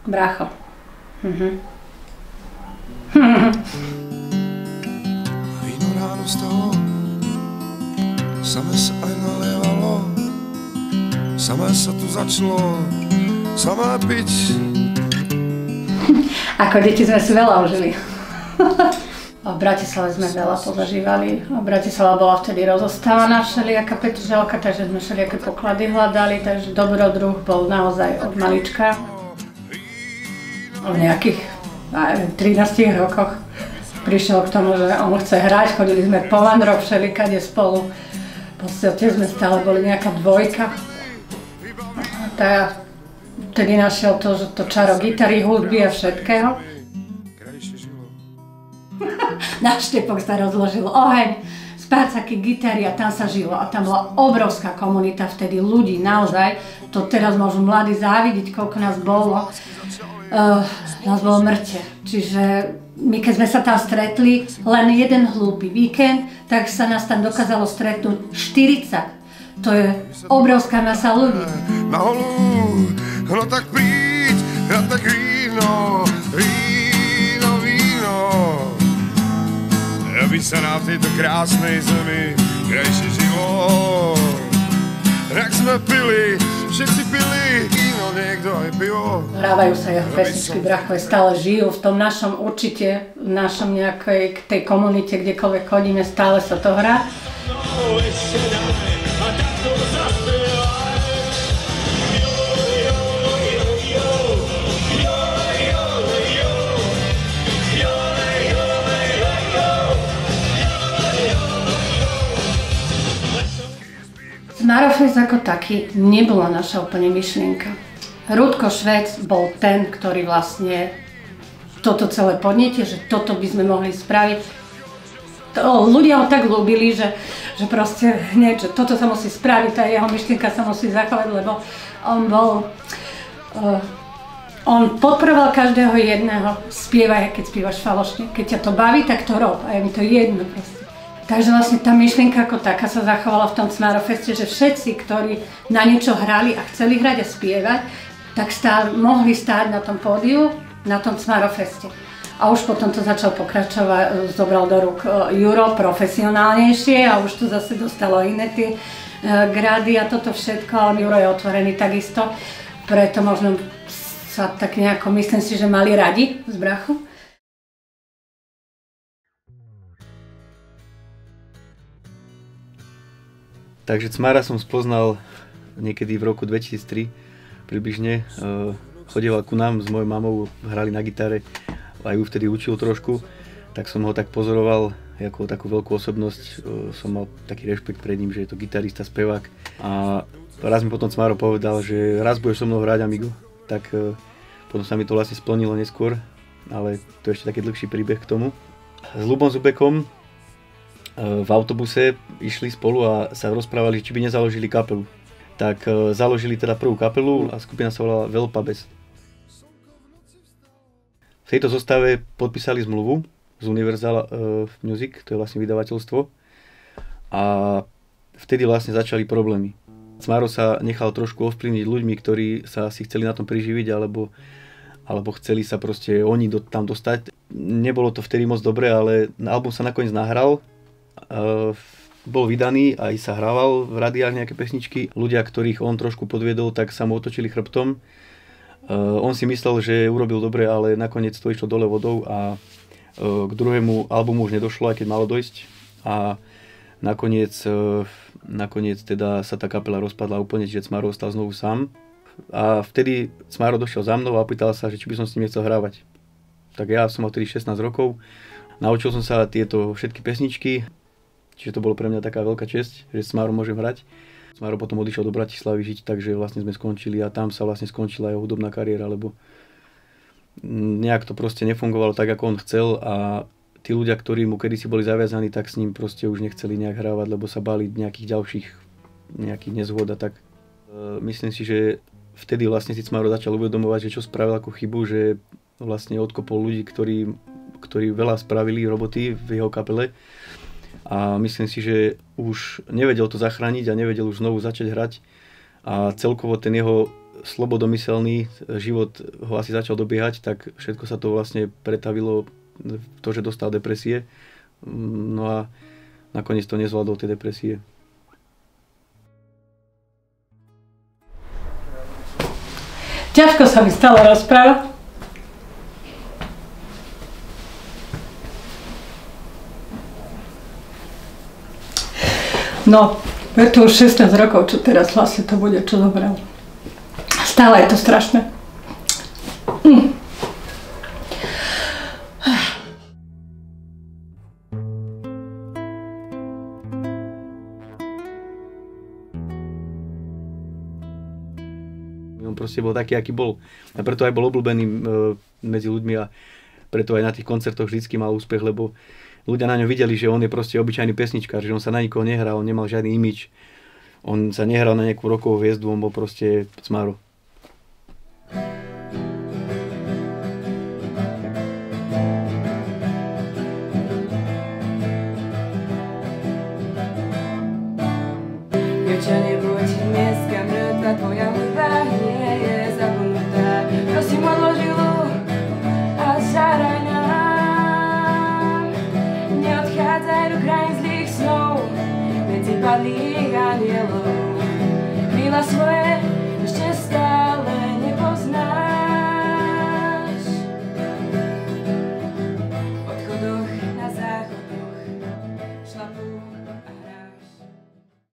Brácho. Víno ráno stalo, samé sa aj nalievalo, samé sa tu začalo, samé piť. Ako deti sme si veľa užili. V Bratislave sme veľa pozažívali. Bratislava bola vtedy rozostávaná všelijaká petržalka, takže sme všelijaké poklady hľadali, takže dobrodruh bol naozaj od malička. V nejakých 13 rokoch prišiel k tomu, že on chce hrať, chodili sme po vandroch všelikade spolu. V podstate sme stále boli nejaká dvojka. Tak vtedy našiel to čaro gitary, hudby a všetkého. Na Štepok sa rozložil oheň, spácaky, gitary a tam sa žilo. A tam bola obrovská komunita vtedy ľudí, naozaj. To teraz môžu mladí závidieť, koľko nás bolo. Nás bolo mŕte. Čiže my keď sme sa tam stretli, len jeden hlúpy víkend, tak sa nás tam dokázalo stretnúť 40. To je obrovská masa ľudí. Na holu, no tak príď, ja tak víno, víno, víno. Aby sa na tejto krásnej zemi krajšie žilo. Jak sme pili, všetci pili víno, niekto aj pivo. Hrávajú sa jeho pesničky, Brachové stále žijú v tom našom určite, v našom nejakej tej komunite, kdekoľvek chodíme, stále sa to hrá. Smarofest ako taký nebola naša úplne myšlienka. Rúdko Švéc bol ten, ktorý vlastne toto celé podnietil, že toto by sme mohli spraviť. Ľudia ho tak ľúbili, že proste hneď, že toto sa musí spraviť, tá jeho myšlienka sa musí zachovať, lebo on podporoval každého jedného, spievaj, keď spievaš falošne. Keď ťa to baví, tak to rob a je mi to jedno proste. Takže vlastne tá myšlienka ako taká sa zachovala v tom Smarofeste, že všetci, ktorí na niečo hrali a chceli hrať a spievať, tak mohli stáť na tom pódiu, na tom Smarofeste. A už potom to začal pokračovať, zobral do rúk Juro profesionálnejšie a už to zase dostalo iné tie grady a toto všetko, ale Juro je otvorený takisto. Preto možno sa tak nejako, myslím si, že mali radi s Brachom. Takže Cmára som spoznal niekedy v roku 2003 približne. Chodieval ku nám s mojou mamou, hrali na gitare, aj ju vtedy učil trošku, tak som ho tak pozoroval ako takú veľkú osobnosť. Som mal taký rešpekt pred ním, že je to gitarista, spevák. A raz mi potom Cmáro povedal, že raz budeš so mnou hrať, amigo. Tak potom sa mi to vlastne splnilo neskôr, ale to je ešte taký dlhší príbeh k tomu. S Ľubom Zubekom v autobuse išli spolu a sa rozprávali, či by nezaložili kapelu. Tak založili teda prvú kapelu a skupina sa volala Velpabes. V tejto zostave podpísali zmluvu z Universal Music, to je vlastne vydavateľstvo. A vtedy vlastne začali problémy. Cmáro sa nechal trošku ovplyvniť ľuďmi, ktorí sa si chceli na tom priživiť, alebo chceli sa proste oni tam dostať. Nebolo to vtedy moc dobre, ale album sa nakoniec nahral. Bol vydaný, aj sa hrával v rádiách nejaké pesničky. Ľudia, ktorých on trošku podviedol, tak sa mu otočili chrbtom. On si myslel, že urobil dobre, ale nakoniec to išlo dole vodou a k druhému albumu už nedošlo, aj keď malo dojsť. A nakoniec teda sa tá kapela rozpadla úplne, že Cmáro ostal znovu sám. A vtedy Cmáro došiel za mnou a opýtal sa, že či by som s ním nechcel hrávať. Tak ja som mal vtedy 16 rokov. Naučil som sa tieto všetky pesničky. Čiže to bolo pre mňa taká veľká česť, že s Cmárom môžem hrať. Cmáro potom odišiel do Bratislavy žiť, takže vlastne sme skončili a tam sa vlastne skončila jeho hudobná kariéra, lebo nejak to proste nefungovalo tak, ako on chcel a tí ľudia, ktorí mu kedysi boli zaviazaní, tak s ním proste už nechceli nejak hrávať, lebo sa báli nejakých ďalších nezhôd a tak. Myslím si, že vtedy vlastne si Cmáro začal uvedomovať, že čo spravil ako chybu, že vlastne odkopol ľudí, ktorí veľa spravili roboty v jeho kapele. A myslím si, že už nevedel to zachrániť a nevedel už znovu začať hrať. A celkovo ten jeho slobodomyselný, život ho asi začal dobiehať, tak všetko sa to vlastne pretavilo v to, že dostal depresie. No a nakoniec to nezvládol tie depresie. Ťažko sa mi stalo rozprávať. No, je to už 16 rokov, čo teraz vlastne to bude, čo zobral. Stále je to strašné. On proste bol taký, aký bol. A preto aj bol obľúbený medzi ľuďmi a preto aj na tých koncertoch vždycky mal úspech, lebo ľudia na ňom videli, že on je proste obyčajný pesničkár, že on sa na nikoho nehral, on nemal žiadny imič. On sa nehral na nejakú rockovú hviezdu, on bol proste Cmaro. Dievča, nebuď dneska mŕtva tvoja